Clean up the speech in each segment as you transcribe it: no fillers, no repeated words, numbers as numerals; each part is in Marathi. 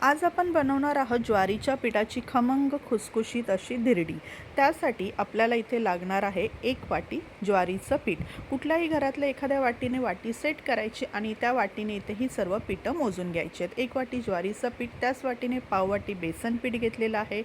आज आपण बनवणार आहोत ज्वारीच्या पिठाची खमंग खुसखुशीत अशी धिरडी। त्यासाठी आपल्याला इथे लागणार आहे 1 वाटी ज्वारीचं पीठ। कुठल्याही घरातल्या एखाद्या वाटीने वाटी सेट करायची आणि त्या वाटीने इथे ही सर्व पीठं मोजून घ्यायची आहेत। 1 वाटी ज्वारीचं पीठ, त्याच वाटीने पाव वाटी बेसन पीठ घेतलेलं आहे,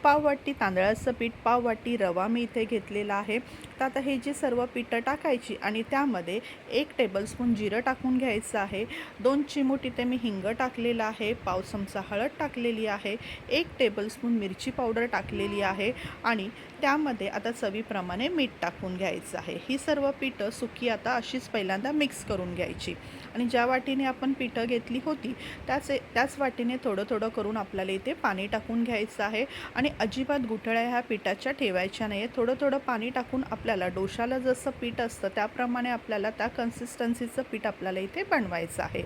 पाव वाटी तांदळाचं पीठ, पाव वाटी रवा मी इथे घेतलेला आहे। तर आता हे जी सर्व पीठं टाकायची आणि त्यामध्ये 1 टेबलस्पून जिरं टाकून घ्यायचं आहे, 2 चिमूट इथे मी हिंग टाकलेला आहे, पाव चमचा हळद टाकलेली आहे, 1 टेबलस्पून मिरची पावडर टाकलेली आहे आणि त्यामध्ये आता चवीप्रमाणे मीठ टाकून घ्यायचं आहे। ही सर्व पीठं सुकी आता अशीच पहिल्यांदा मिक्स करून घ्यायची आणि ज्या वाटीने आपण पीठं घेतली होती त्याच वाटीने थोडं थोडं करून आपल्याला इथे पाणी टाकून घ्यायचं आहे आणि अजिबात गुठळ्या ह्या पिठाच्या ठेवायच्या नाही। थोडं थोडं पाणी टाकून आपल्याला डोशाला जसं पीठ असतं त्याप्रमाणे आपल्याला त्या कन्सिस्टन्सीचं पीठ आपल्याला इथे बनवायचं आहे।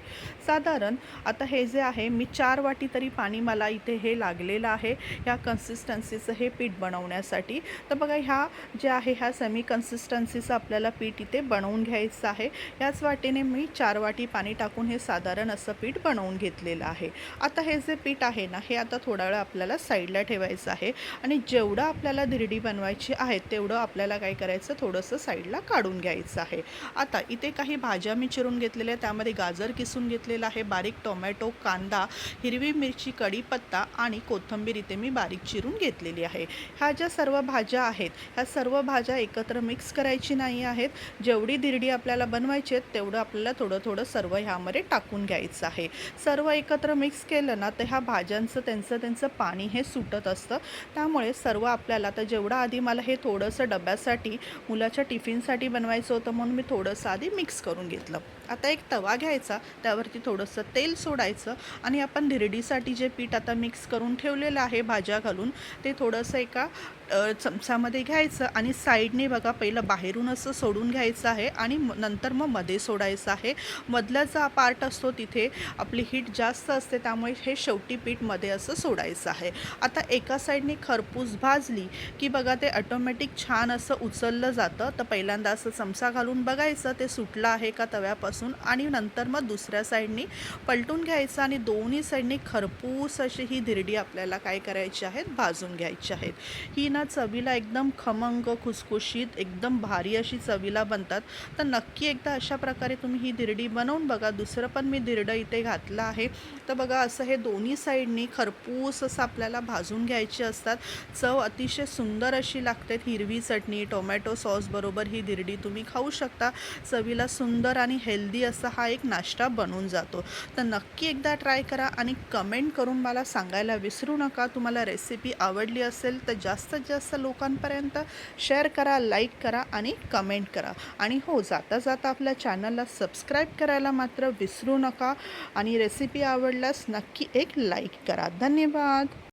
साधारण आता हे जे आहे मी 4 वाटी तरी पाणी मला इथे हे लागलेलं आहे ह्या कन्सिस्टन्सीचं हे पीठ बनवण्यासाठी। तर बघा ह्या जे आहे ह्या सेमी कन्सिस्टन्सीचं आपल्याला पीठ इथे बनवून घ्यायचं आहे। याच वाटीने मी 4 वाटी पाणी टाकून हे साधारण असं पीठ बनवून घेतलेलं आहे। आता हे जे पीठ आहे ना हे आता थोडा वेळ आपल्याला साईडला ठेवायचं आहे आणि जेवढं आपल्याला धिरडी बनवायची आहे तेवढं आपल्याला काय करायचं थोडंसं साईडला काढून घ्यायचं आहे। आता इथे काही भाज्या मी चिरून घेतलेल्या आहेत, त्यामध्ये गाजर किसून घेतलेला आहे, बारीक टोमॅटो, कांदा, हिरवी मिरची, कढीपत्ता आणि कोथिंबीर इथे मी बारीक चिरून घेतलेली आहे। ह्या ज्या सर्व भाज्या आहेत ह्या सर्व भाज्या एकत्र मिक्स करायची नाही आहेत। जेवढी धिरडी आपल्याला बनवायची आहे तेवढं आपल्याला थोडं थोडं सर्व ह्यामध्ये टाकून घ्यायचं आहे। सर्व एकत्र मिक्स केलं ना तर ह्या भाज्यांचं त्यांचं पाणी हे सुटत असतं, त्यामुळे सर्व आपल्याला तर जेवढं आधी मला हे थोडंसं डब्यासाठी मुलाच्या टिफिनसाठी बनवायचं होतं म्हणून मी थोडंसं आधी मिक्स करून घेतलं। आता एक तवा घ्यायचा, त्यावरती थोडंसं तेल सोडायचं आणि आपण धिरडीसाठी जे पीठ आता मिक्स करून ठेवलेलं आहे भाज्या घालून ते थोडंसं एका चमच्यामध्ये घ्यायचं आणि साईडने बघा पहिलं बाहेरून असं सोडून घ्यायचं आहे आणि नंतर मग मध्ये सोडायचं आहे। मधला जो पार्ट असतो तिथे आपली हीट जास्त असते, त्यामुळे हे शेवटी पीठ मध्ये असं सोडायचं आहे। आता एका साईडने खरपूस भाजली की बघा ते ऑटोमॅटिक छान असं उचललं जातं। तर पहिल्यांदा असं चमचा घालून बघायचं ते सुटलं आहे का तव्यापासून आणि नंतर मग दुसऱ्या साईडने पलटून घ्यायचं आणि दोन्ही साईडने खरपूस अशी ही धिरडी आपल्याला काय करायची आहेत भाजून घ्यायची आहेत। ही ना चवीला एकदम खमंग खुसखुशीत एकदम भारी अशी चवीला बनतात। तर नक्की एकदा अशा प्रकारे तुम्ही ही धिरडी बनवून बघा। दुसरं पण मी धिरडं इथे घातलं आहे, तर बघा असं हे दोन्ही साईडनी खरपूस असं आपल्याला भाजून घ्यायचे असतात। चव अतिशय सुंदर अशी लागते, हिरवी चटणी टोमॅटो सॉस बरोबर ही धिरडी तुम्ही खाऊ शकता। चवीला सुंदर आणि हेल्दी असा हा एक नाश्ता बनून जातो। तर नक्की एकदा ट्राय करा आणि कमेंट करून मला सांगायला विसरू नका। तुम्हाला रेसिपी आवडली असेल तर जास्तीत जास्त लोकांपर्यंत शेअर करा, लाईक करा आणि कमेंट करा आणि हो जाता जाता आपल्या चॅनलला सबस्क्राईब करायला मात्र विसरू नका आणि रेसिपी आवडल्यास नक्की एक लाईक करा। धन्यवाद।